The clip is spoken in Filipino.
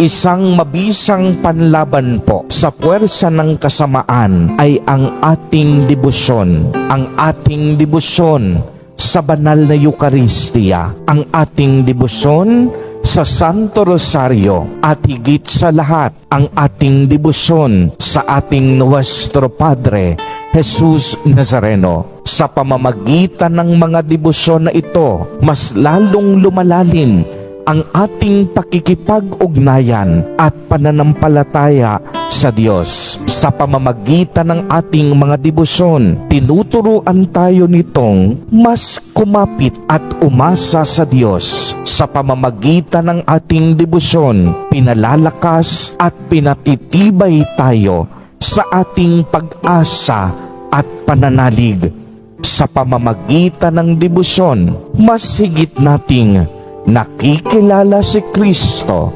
Isang mabisang panlaban po sa puwersa ng kasamaan ay ang ating debosyon. Ang ating debosyon sa banal na Eucharistia. Ang ating debosyon sa Santo Rosario. At higit sa lahat, ang ating debosyon sa ating Nuestro Padre, Jesus Nazareno. Sa pamamagitan ng mga debosyon na ito, mas lalong lumalalim ang ating pakikipag-ugnayan at pananampalataya sa Diyos. Sa pamamagitan ng ating mga debosyon, tinuturuan tayo nitong mas kumapit at umasa sa Diyos. Sa pamamagitan ng ating debosyon, pinalalakas at pinatitibay tayo sa ating pag-asa at pananalig. Sa pamamagitan ng debosyon, mas higit nating nakikilala si Kristo